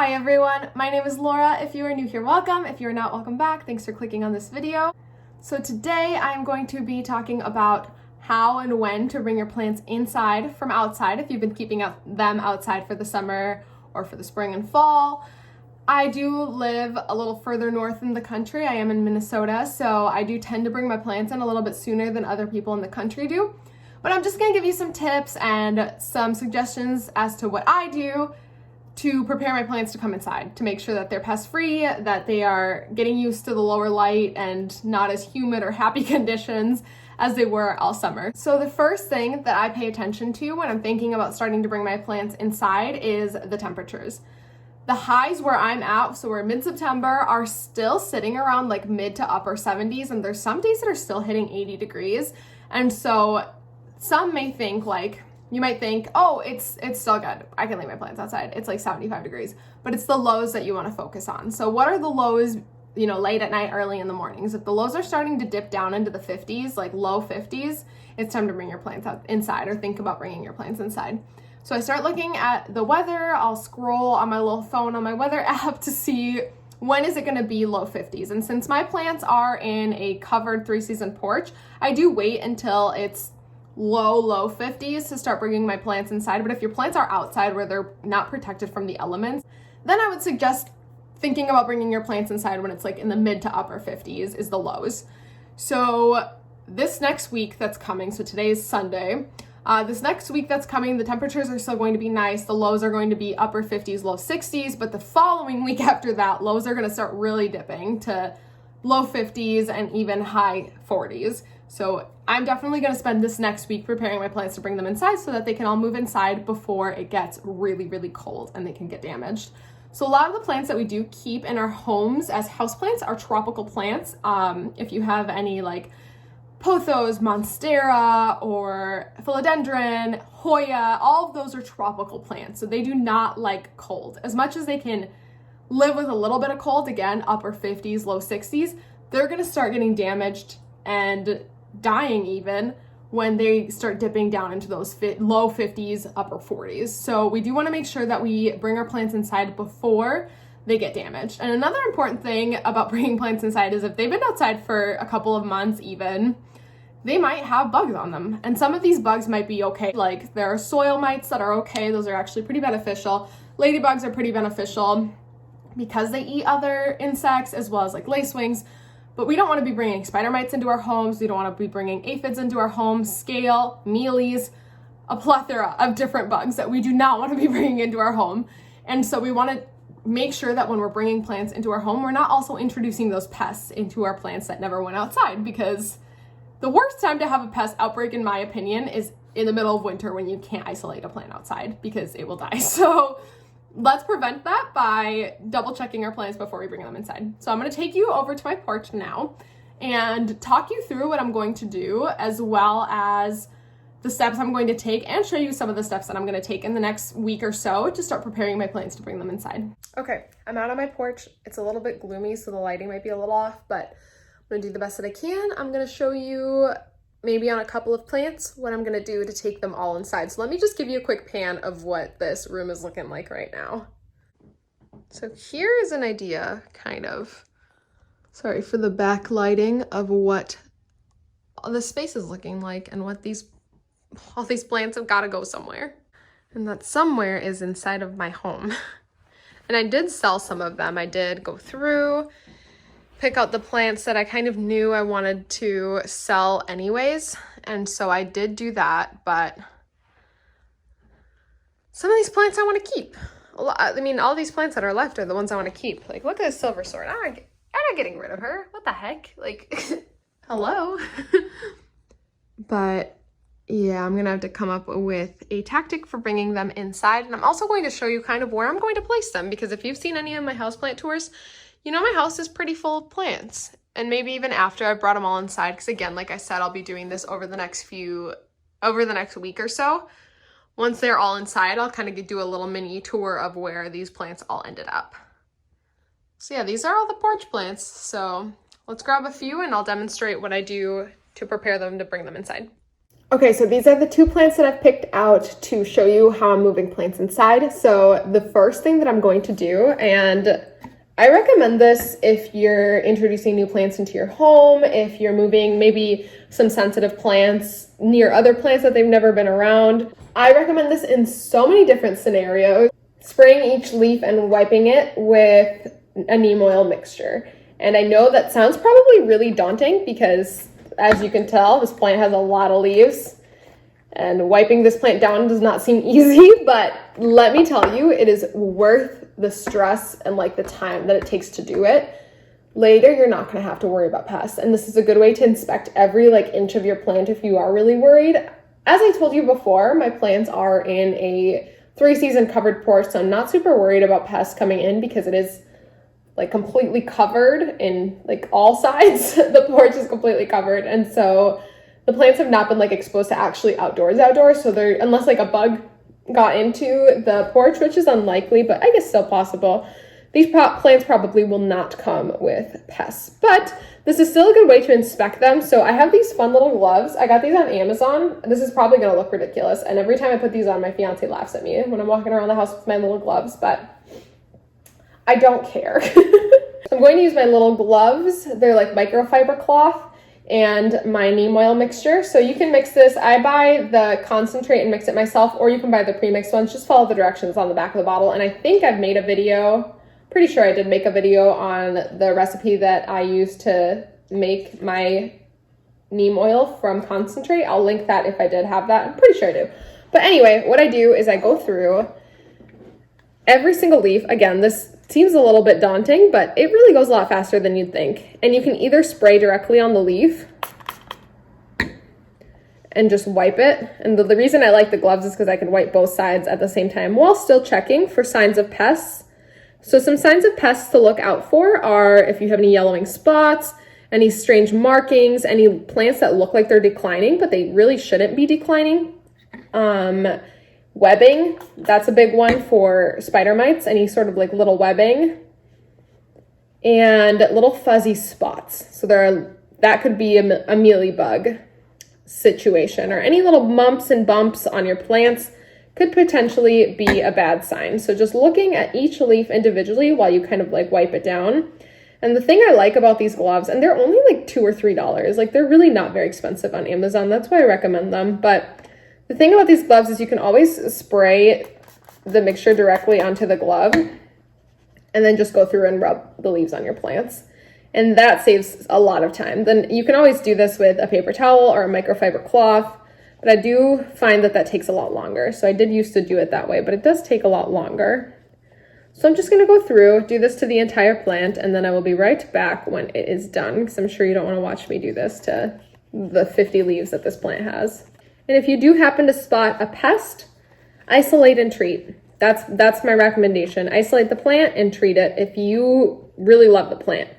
Hi everyone, my name is Laura. If you are new here, welcome. If you're not, welcome back. Thanks for clicking on this video. So today I'm going to be talking about how and when to bring your plants inside from outside if you've been keeping them outside for the summer or for the spring and fall. I do live a little further north in the country. I am in Minnesota, so I do tend to bring my plants in a little bit sooner than other people in the country do. But I'm just gonna give you some tips and some suggestions as to what I do to prepare my plants to come inside, to make sure that they're pest-free, that they are getting used to the lower light and not as humid or happy conditions as they were all summer. So the first thing that I pay attention to when I'm thinking about starting to bring my plants inside is the temperatures. The highs where I'm at, so we're mid-September, are still sitting around like mid to upper 70s, and there's some days that are still hitting 80 degrees. And so some may think like, you might think, oh, it's still good. I can leave my plants outside. It's like 75 degrees, but it's the lows that you want to focus on. So what are the lows, late at night, early in the mornings? If the lows are starting to dip down into the 50s, like low 50s, it's time to bring your plants out inside or think about bringing your plants inside. So I start looking at the weather. I'll scroll on my little phone on my weather app to see when is it going to be low 50s. And since my plants are in a covered 3-season porch, I do wait until it's low 50s to start bringing my plants inside. But if your plants are outside where they're not protected from the elements, then I would suggest thinking about bringing your plants inside when it's like in the mid to upper 50s is the lows. So this next week that's coming, so today is Sunday, this next week that's coming, the temperatures are still going to be nice. The lows are going to be upper 50s, low 60s, but the following week after that, lows are going to start really dipping to low 50s and even high 40s. So I'm definitely going to spend this next week preparing my plants to bring them inside so that they can all move inside before it gets really cold and they can get damaged. So a lot of the plants that we do keep in our homes as houseplants are tropical plants. If you have any like pothos, monstera, or philodendron, Hoya, all of those are tropical plants. So they do not like cold. As much as they can live with a little bit of cold, again, upper 50s, low 60s, they're going to start getting damaged and dying even when they start dipping down into those low 50s, upper 40s. So we do want to make sure that we bring our plants inside before they get damaged. And another important thing about bringing plants inside is if they've been outside for a couple of months even, they might have bugs on them. And some of these bugs might be okay. Like there are soil mites that are okay. Those are actually pretty beneficial. Ladybugs are pretty beneficial because they eat other insects as well as like lacewings. But we don't want to be bringing spider mites into our homes. We don't want to be bringing aphids into our homes, scale, mealies, a plethora of different bugs that we do not want to be bringing into our home. And so we want to make sure that when we're bringing plants into our home, we're not also introducing those pests into our plants that never went outside, because the worst time to have a pest outbreak, in my opinion, is in the middle of winter when you can't isolate a plant outside because it will die. So let's prevent that by double checking our plants before we bring them inside. So I'm going to take you over to my porch now and talk you through what I'm going to do, as well as the steps I'm going to take, and show you some of the steps that I'm going to take in the next week or so to start preparing my plants to bring them inside. Okay, I'm out on my porch. It's a little bit gloomy, so the lighting might be a little off, but I'm going to do the best that I can. I'm going to show you maybe on a couple of plants what I'm going to do to take them all inside. So let me just give you a quick pan of what this room is looking like right now. So here is an idea, kind of, sorry for the backlighting, of what the space is looking like and what all these plants have got to go somewhere. And that somewhere is inside of my home. And I did sell some of them. I did go through, pick out the plants that I kind of knew I wanted to sell anyways. And so I did do that, but some of these plants I want to keep. I mean, all these plants that are left are the ones I want to keep. Like, look at this silver sword. I'm not getting rid of her. What the heck? Like, hello? But yeah, I'm going to have to come up with a tactic for bringing them inside. And I'm also going to show you kind of where I'm going to place them, because if you've seen any of my houseplant tours, you know my house is pretty full of plants. And maybe even after I've brought them all inside, because again, like I said, I'll be doing this over the next week or so. Once they're all inside, I'll kind of do a little mini tour of where these plants all ended up. So yeah, these are all the porch plants. So let's grab a few and I'll demonstrate what I do to prepare them to bring them inside. Okay, so these are the two plants that I've picked out to show you how I'm moving plants inside. So the first thing that I'm going to do, and I recommend this if you're introducing new plants into your home, if you're moving maybe some sensitive plants near other plants that they've never been around. I recommend this in so many different scenarios. Spraying each leaf and wiping it with a neem oil mixture. And I know that sounds probably really daunting because, as you can tell, this plant has a lot of leaves. And wiping this plant down does not seem easy, but let me tell you, it is worth the stress and like the time that it takes to do it. Later, you're not going to have to worry about pests. And this is a good way to inspect every like inch of your plant if you are really worried. As I told you before, my plants are in a 3-season covered porch, so I'm not super worried about pests coming in because it is like completely covered in like all sides. The porch is completely covered, and so the plants have not been like exposed to actually outdoors. So they're, unless like a bug got into the porch, which is unlikely, but I guess still possible, these plants probably will not come with pests. But this is still a good way to inspect them. So I have these fun little gloves. I got these on Amazon. This is probably going to look ridiculous, and every time I put these on, my fiance laughs at me when I'm walking around the house with my little gloves, but I don't care. So I'm going to use my little gloves. They're like microfiber cloth and my neem oil mixture. So you can mix this. I buy the concentrate and mix it myself, or you can buy the pre-mixed ones. Just follow the directions on the back of the bottle. And I think I've made a video, pretty sure I did make a video on the recipe that I use to make my neem oil from concentrate. I'll link that if I did have that. I'm pretty sure I do. But anyway, what I do is I go through every single leaf. Again, this seems a little bit daunting, but it really goes a lot faster than you'd think. And you can either spray directly on the leaf and just wipe it. And the reason I like the gloves is because I can wipe both sides at the same time while still checking for signs of pests. So some signs of pests to look out for are if you have any yellowing spots, any strange markings, any plants that look like they're declining, but they really shouldn't be declining. Webbing, that's a big one for spider mites, any sort of like little webbing, and little fuzzy spots. So that could be a mealybug situation, or any little bumps and bumps on your plants could potentially be a bad sign. So just looking at each leaf individually while you kind of like wipe it down. And the thing I like about these gloves, and they're only like $2 or $3, like they're really not very expensive on Amazon. That's why I recommend them. But the thing about these gloves is you can always spray the mixture directly onto the glove and then just go through and rub the leaves on your plants. And that saves a lot of time. Then you can always do this with a paper towel or a microfiber cloth, but I do find that takes a lot longer. So I did used to do it that way, but it does take a lot longer. So I'm just going to go through, do this to the entire plant, and then I will be right back when it is done, because I'm sure you don't want to watch me do this to the 50 leaves that this plant has. And if you do happen to spot a pest, isolate and treat. That's my recommendation. Isolate the plant and treat it if you really love the plant.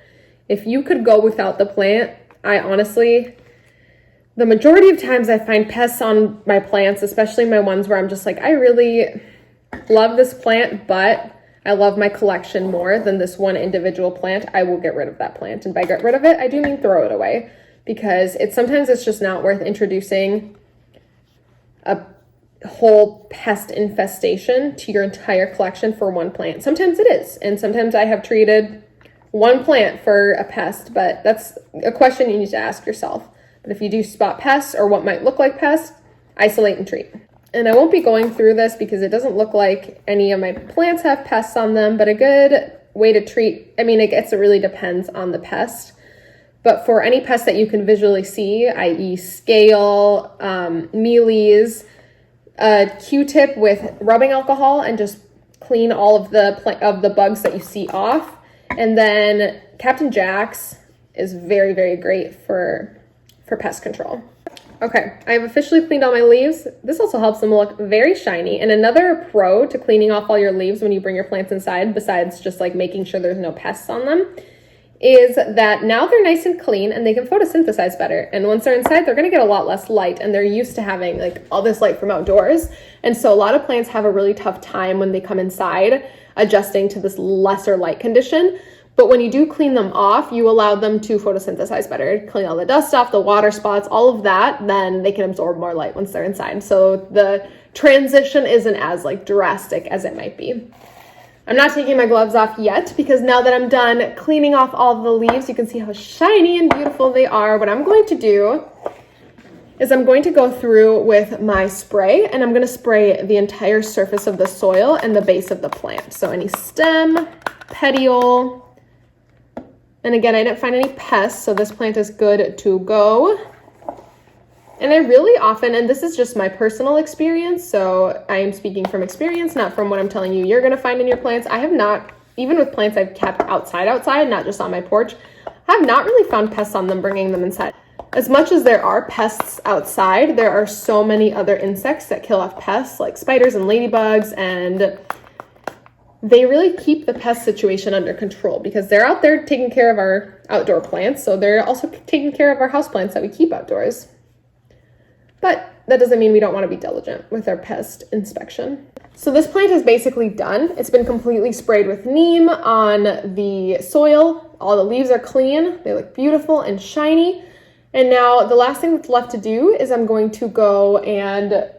If you could go without the plant, I honestly, the majority of times I find pests on my plants, especially my ones where I'm just like, I really love this plant, but I love my collection more than this one individual plant, I will get rid of that plant. And by get rid of it, I do mean throw it away, because sometimes it's just not worth introducing a whole pest infestation to your entire collection for one plant. Sometimes it is, and sometimes I have treated one plant for a pest, but that's a question you need to ask yourself. But if you do spot pests or what might look like pests, isolate and treat. And I won't be going through this because it doesn't look like any of my plants have pests on them, but a good way to treat, I guess it really depends on the pest. But for any pests that you can visually see, i.e. scale, mealies, a Q-tip with rubbing alcohol and just clean all of the bugs that you see off. And then Captain Jack's is very, very great for pest control. Okay, I have officially cleaned all my leaves. This also helps them look very shiny. And another pro to cleaning off all your leaves when you bring your plants inside, besides just like making sure there's no pests on them, is that now they're nice and clean and they can photosynthesize better. And once they're inside, they're gonna get a lot less light, and they're used to having like all this light from outdoors. And so a lot of plants have a really tough time when they come inside adjusting to this lesser light condition. But when you do clean them off, you allow them to photosynthesize better, clean all the dust off, the water spots, all of that, then they can absorb more light once they're inside. So the transition isn't as like drastic as it might be. I'm not taking my gloves off yet because now that I'm done cleaning off all the leaves, you can see how shiny and beautiful they are. What I'm going to do is I'm going to go through with my spray, and I'm going to spray the entire surface of the soil and the base of the plant. So any stem, petiole, and again, I didn't find any pests, so this plant is good to go. And I really often, and this is just my personal experience, so I am speaking from experience, not from what I'm telling you you're going to find in your plants. I have not, even with plants I've kept outside, not just on my porch, I have not really found pests on them bringing them inside. As much as there are pests outside, there are so many other insects that kill off pests, like spiders and ladybugs, and they really keep the pest situation under control because they're out there taking care of our outdoor plants, so they're also taking care of our house plants that we keep outdoors. But that doesn't mean we don't want to be diligent with our pest inspection. So this plant is basically done. It's been completely sprayed with neem on the soil. All the leaves are clean. They look beautiful and shiny. And now the last thing that's left to do is I'm going to go and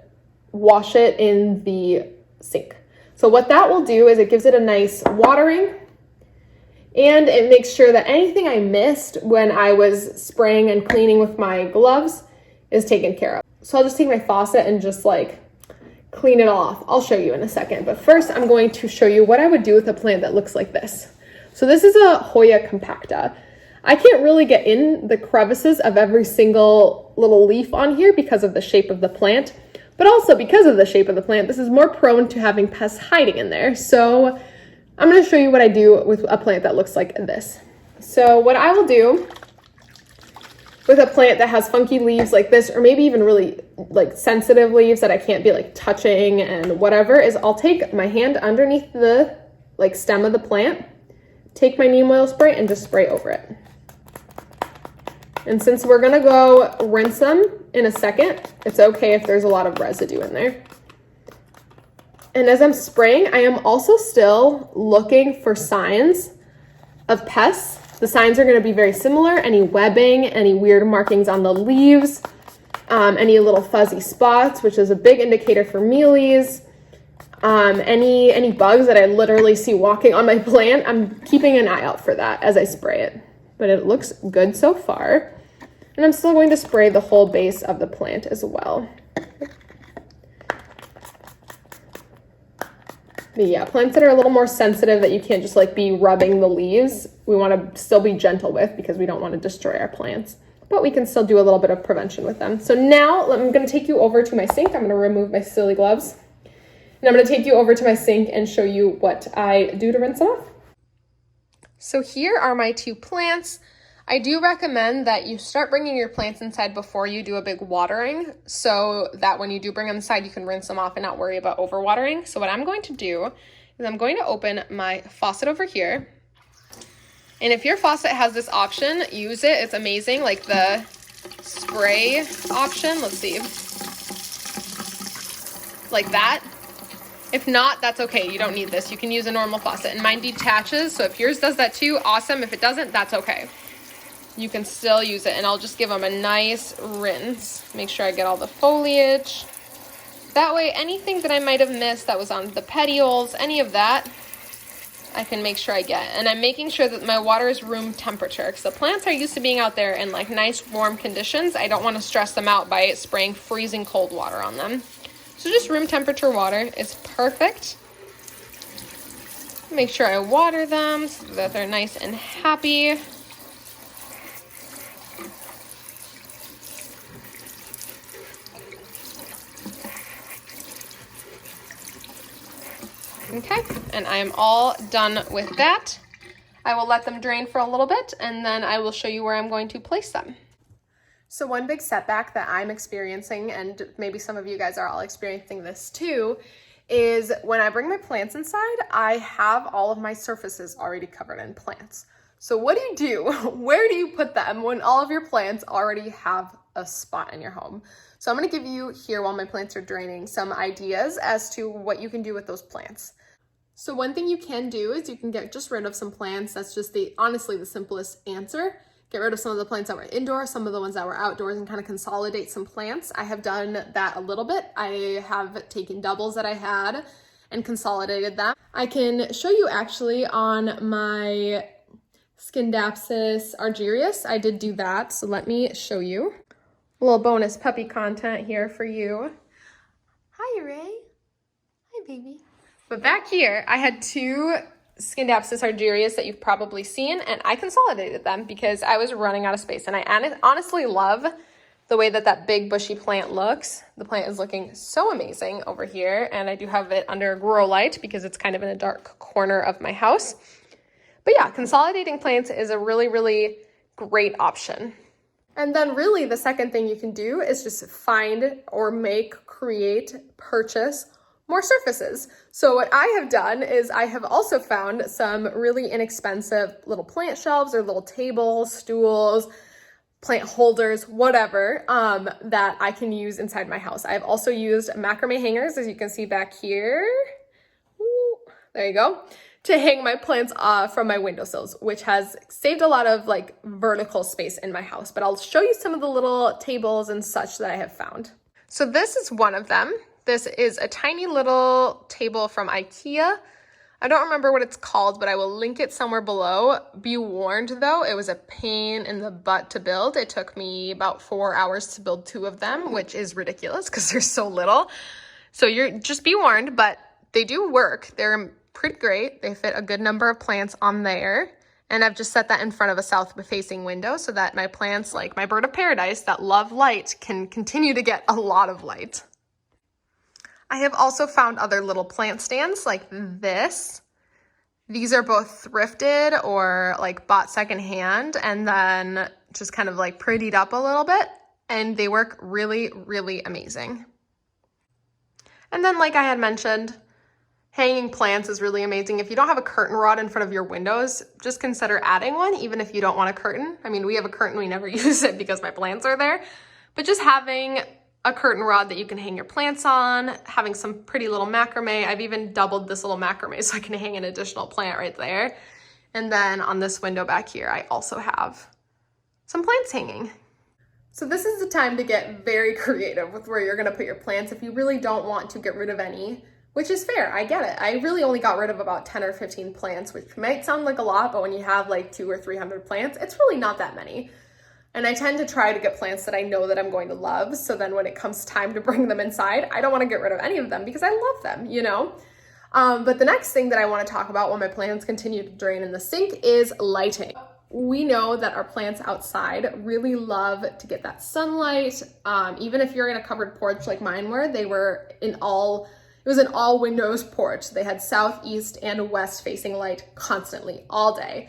wash it in the sink. So what that will do is it gives it a nice watering, and it makes sure that anything I missed when I was spraying and cleaning with my gloves is taken care of. So I'll just take my faucet and just like clean it all off. I'll show you in a second. But first I'm going to show you what I would do with a plant that looks like this. So this is a Hoya compacta. I can't really get in the crevices of every single little leaf on here because of the shape of the plant, but also because of the shape of the plant, this is more prone to having pests hiding in there. So I'm going to show you what I do with a plant that looks like this. So what I will do with a plant that has funky leaves like this, or maybe even really like sensitive leaves that I can't be like touching and whatever, is I'll take my hand underneath the like stem of the plant, take my neem oil spray and just spray over it. And since we're gonna go rinse them in a second, it's okay if there's a lot of residue in there. And as I'm spraying, I am also still looking for signs of pests. The signs are gonna be very similar: any webbing, any weird markings on the leaves, any little fuzzy spots, which is a big indicator for mealies, any bugs that I literally see walking on my plant. I'm keeping an eye out for that as I spray it. But it looks good so far. And I'm still going to spray the whole base of the plant as well. But yeah, plants that are a little more sensitive that you can't just like be rubbing the leaves, we want to still be gentle with because we don't want to destroy our plants. But we can still do a little bit of prevention with them. So now I'm going to take you over to my sink. I'm going to remove my silly gloves. And I'm going to take you over to my sink and show you what I do to rinse them off. So here are my two plants. I do recommend that you start bringing your plants inside before you do a big watering, so that when you do bring them inside, you can rinse them off and not worry about overwatering. So what I'm going to do is I'm going to open my faucet over here. And if your faucet has this option, use it. It's amazing, like the spray option. Let's see. Like that. If not, that's okay. You don't need this. You can use a normal faucet. And mine detaches, so if yours does that too, awesome. If it doesn't, that's okay. You can still use it, and I'll just give them a nice rinse. Make sure I get all the foliage. That way, anything that I might have missed that was on the petioles, any of that, I can make sure I get. And I'm making sure that my water is room temperature, because the plants are used to being out there in like nice warm conditions. I don't want to stress them out by spraying freezing cold water on them. So just room temperature water is perfect. Make sure I water them so that they're nice and happy. Okay, and I am all done with that. I will let them drain for a little bit, and then I will show you where I'm going to place them. So one big setback that I'm experiencing, and maybe some of you guys are all experiencing this too, is when I bring my plants inside, I have all of my surfaces already covered in plants. So what do you do? Where do you put them when all of your plants already have a spot in your home? So I'm going to give you here, while my plants are draining, some ideas as to what you can do with those plants. So one thing you can do is you can get just rid of some plants. That's just honestly the simplest answer. Get rid of some of the plants that were indoor, some of the ones that were outdoors, and kind of consolidate some plants. I have done that a little bit. I have taken doubles that I had and consolidated them. I can show you actually on my Scindapsus argyrius. I did do that, so let me show you. A little bonus puppy content here for you. Hi, Ray. Hi, baby. But back here, I had two Scindapsus argyrius that you've probably seen, and I consolidated them because I was running out of space. And I honestly love the way that big bushy plant looks. The plant is looking so amazing over here, and I do have it under a grow light because it's kind of in a dark corner of my house. But yeah, consolidating plants is a really, really great option. And then really the second thing you can do is just find or create, purchase more surfaces. So what I have done is I have also found some really inexpensive little plant shelves or little tables, stools, plant holders, whatever, that I can use inside my house. I've also used macrame hangers, as you can see back here. Ooh, there you go. To hang my plants from my windowsills, which has saved a lot of vertical space in my house. But I'll show you some of the little tables and such that I have found. So this is one of them. This is a tiny little table from IKEA. I don't remember what it's called, but I will link it somewhere below. Be warned though, it was a pain in the butt to build. It took me about 4 hours to build 2 of them, which is ridiculous because they're so little. So just be warned, but they do work. They're pretty great. They fit a good number of plants on there. And I've just set that in front of a south-facing window so that my plants, like my bird of paradise that love light, can continue to get a lot of light. I have also found other little plant stands like this. These are both thrifted or bought secondhand and then just kind of prettied up a little bit. And they work really, really amazing. And then like I had mentioned, hanging plants is really amazing. If you don't have a curtain rod in front of your windows, just consider adding one, even if you don't want a curtain. I mean, we have a curtain, we never use it because my plants are there. But just having a curtain rod that you can hang your plants on, having some pretty little macrame. I've even doubled this little macrame so I can hang an additional plant right there. And then on this window back here, I also have some plants hanging. So this is the time to get very creative with where you're gonna put your plants if you really don't want to get rid of any, which is fair, I get it. I really only got rid of about 10 or 15 plants, which might sound like a lot, but when you have 200 or 300 plants, it's really not that many. And I tend to try to get plants that I know that I'm going to love. So then when it comes time to bring them inside, I don't want to get rid of any of them because I love them, you know? But the next thing that I want to talk about when my plants continue to drain in the sink is lighting. We know that our plants outside really love to get that sunlight. Even if you're in a covered porch like mine were, it was an all windows porch. They had south, east, and west facing light constantly all day.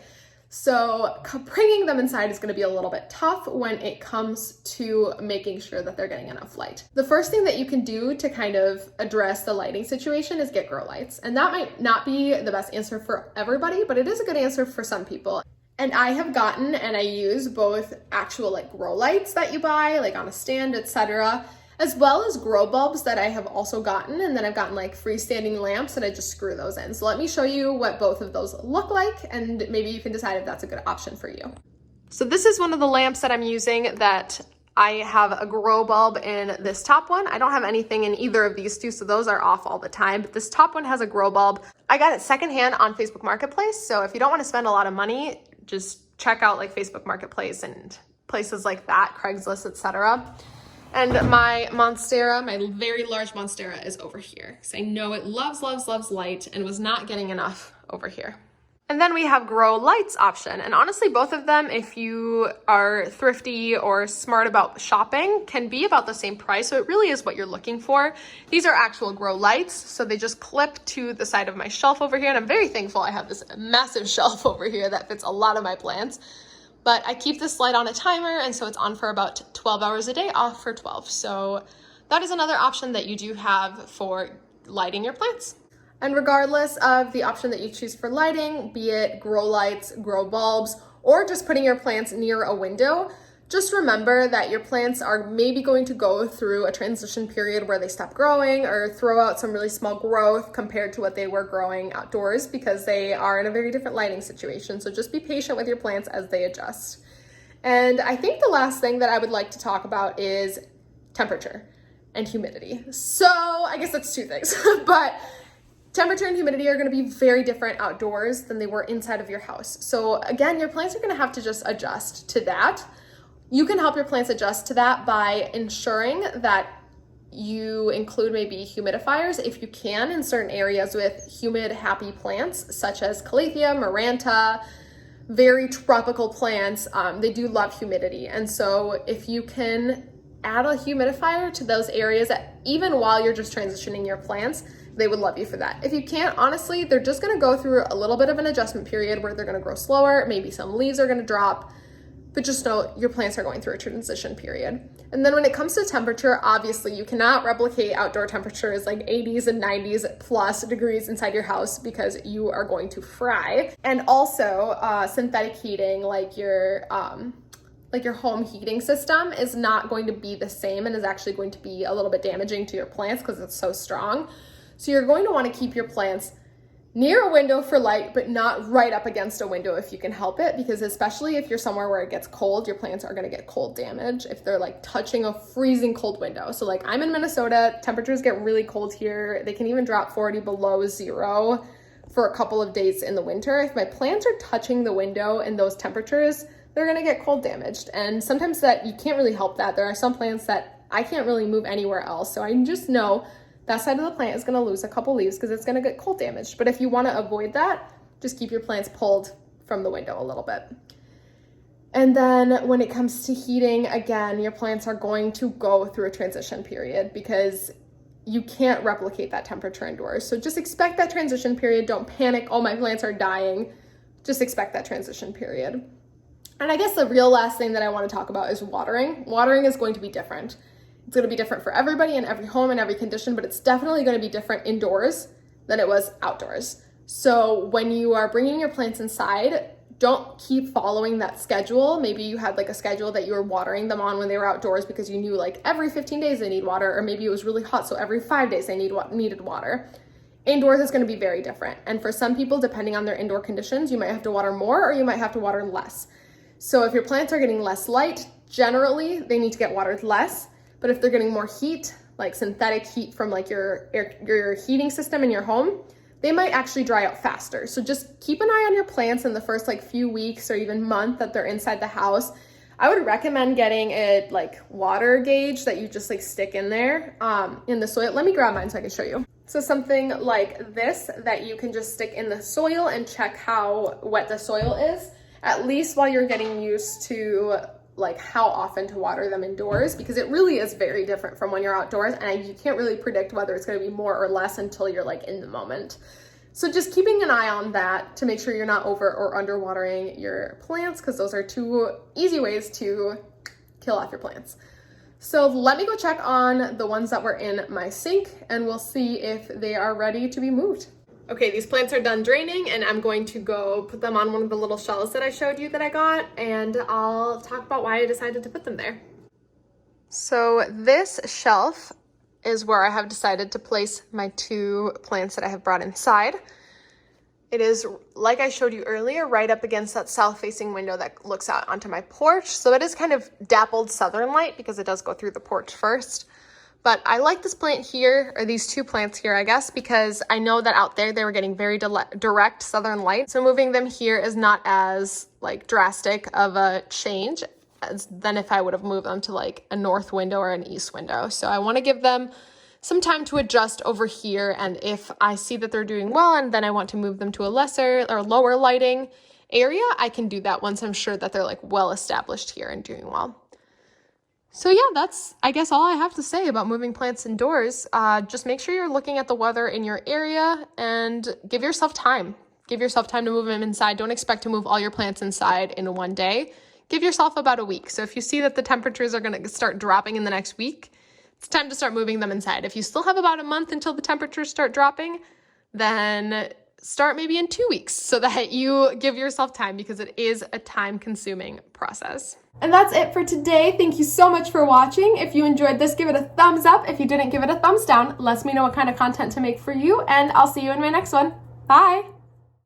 So bringing them inside is going to be a little bit tough when it comes to making sure that they're getting enough light. The first thing that you can do to kind of address the lighting situation is get grow lights. And that might not be the best answer for everybody, but it is a good answer for some people. And I have gotten and I use both actual grow lights that you buy on a stand, etc., as well as grow bulbs that I have also gotten, and then I've gotten freestanding lamps and I just screw those in. So let me show you what both of those look like and maybe you can decide if that's a good option for you. So this is one of the lamps that I'm using that I have a grow bulb in this top one. I don't have anything in either of these two, so those are off all the time, but this top one has a grow bulb. I got it secondhand on Facebook Marketplace, so if you don't want to spend a lot of money, just check out Facebook Marketplace and places like that, Craigslist, etc. And my Monstera, my very large Monstera is over here because I know it loves, loves, loves light and was not getting enough over here. And then we have grow lights option. And honestly, both of them, if you are thrifty or smart about shopping, can be about the same price. So it really is what you're looking for. These are actual grow lights. So they just clip to the side of my shelf over here. And I'm very thankful I have this massive shelf over here that fits a lot of my plants. But I keep this light on a timer, and so it's on for about 12 hours a day, off for 12. So that is another option that you do have for lighting your plants. And regardless of the option that you choose for lighting, be it grow lights, grow bulbs, or just putting your plants near a window, Just remember that your plants are maybe going to go through a transition period where they stop growing or throw out some really small growth compared to what they were growing outdoors, because they are in a very different lighting situation. So just be patient with your plants as they adjust. And I think the last thing that I would like to talk about is temperature and humidity. So I guess that's two things, but temperature and humidity are going to be very different outdoors than they were inside of your house. So again, your plants are going to have to just adjust to that. You can help your plants adjust to that by ensuring that you include maybe humidifiers if you can in certain areas with humid happy plants, such as calathea, maranta, very tropical plants. They do love humidity. And so if you can add a humidifier to those areas, even while you're just transitioning your plants, they would love you for that. If you can't, honestly, they're just gonna go through a little bit of an adjustment period where they're gonna grow slower, maybe some leaves are gonna drop, but just know your plants are going through a transition period. And then when it comes to temperature, obviously you cannot replicate outdoor temperatures like 80s and 90s plus degrees inside your house because you are going to fry. And also synthetic heating, like your home heating system, is not going to be the same and is actually going to be a little bit damaging to your plants because it's so strong. So you're going to want to keep your plants near a window for light, but not right up against a window if you can help it, because especially if you're somewhere where it gets cold, your plants are going to get cold damage if they're like touching a freezing cold window. So like I'm in Minnesota, temperatures get really cold here. They can even drop 40 below zero for a couple of days in the winter. If my plants are touching the window in those temperatures, they're going to get cold damaged. And sometimes that you can't really help that. There are some plants that I can't really move anywhere else. So I just know that side of the plant is going to lose a couple leaves because it's going to get cold damaged. But if you want to avoid that, just keep your plants pulled from the window a little bit. And then when it comes to heating, again, your plants are going to go through a transition period because you can't replicate that temperature indoors. So just expect that transition period. Don't panic, oh, my plants are dying. Just expect that transition period. And I guess the real last thing that I want to talk about is watering. Watering is going to be different. It's going to be different for everybody in every home and every condition, but it's definitely going to be different indoors than it was outdoors. So when you are bringing your plants inside, don't keep following that schedule. Maybe you had like a schedule that you were watering them on when they were outdoors because you knew like every 15 days they need water, or maybe it was really hot, so every 5 days they needed water. Indoors is going to be very different. And for some people, depending on their indoor conditions, you might have to water more or you might have to water less. So if your plants are getting less light, generally they need to get watered less. But if they're getting more heat, like synthetic heat from like your heating system in your home, they might actually dry out faster. So just keep an eye on your plants in the first like few weeks or even month that they're inside the house. I would recommend getting a like water gauge that you just like stick in there in the soil. Let me grab mine so I can show you. So something like this that you can just stick in the soil and check how wet the soil is, at least while you're getting used to like how often to water them indoors, because it really is very different from when you're outdoors, and you can't really predict whether it's going to be more or less until you're like in the moment. So just keeping an eye on that to make sure you're not over or under watering your plants, because those are two easy ways to kill off your plants. So let me go check on the ones that were in my sink and we'll see if they are ready to be moved. Okay, these plants are done draining and I'm going to go put them on one of the little shelves that I showed you that I got, and I'll talk about why I decided to put them there. So this shelf is where I have decided to place my two plants that I have brought inside. It is, like I showed you earlier, right up against that south-facing window that looks out onto my porch. So it is kind of dappled southern light because it does go through the porch first. But I like this plant here, or these two plants here, I guess, because I know that out there they were getting very direct southern light. So moving them here is not as like drastic of a change as than if I would have moved them to like a north window or an east window. So I want to give them some time to adjust over here. And if I see that they're doing well and then I want to move them to a lesser or lower lighting area, I can do that once I'm sure that they're like well established here and doing well. So yeah, that's, I guess, all I have to say about moving plants indoors. Just make sure you're looking at the weather in your area and give yourself time. Give yourself time to move them inside. Don't expect to move all your plants inside in one day. Give yourself about a week. So if you see that the temperatures are going to start dropping in the next week, it's time to start moving them inside. If you still have about a month until the temperatures start dropping, then start maybe in 2 weeks so that you give yourself time, because it is a time-consuming process. And that's it for today. Thank you so much for watching. If you enjoyed this, give it a thumbs up. If you didn't, give it a thumbs down. Let me know what kind of content to make for you, and I'll see you in my next one. Bye!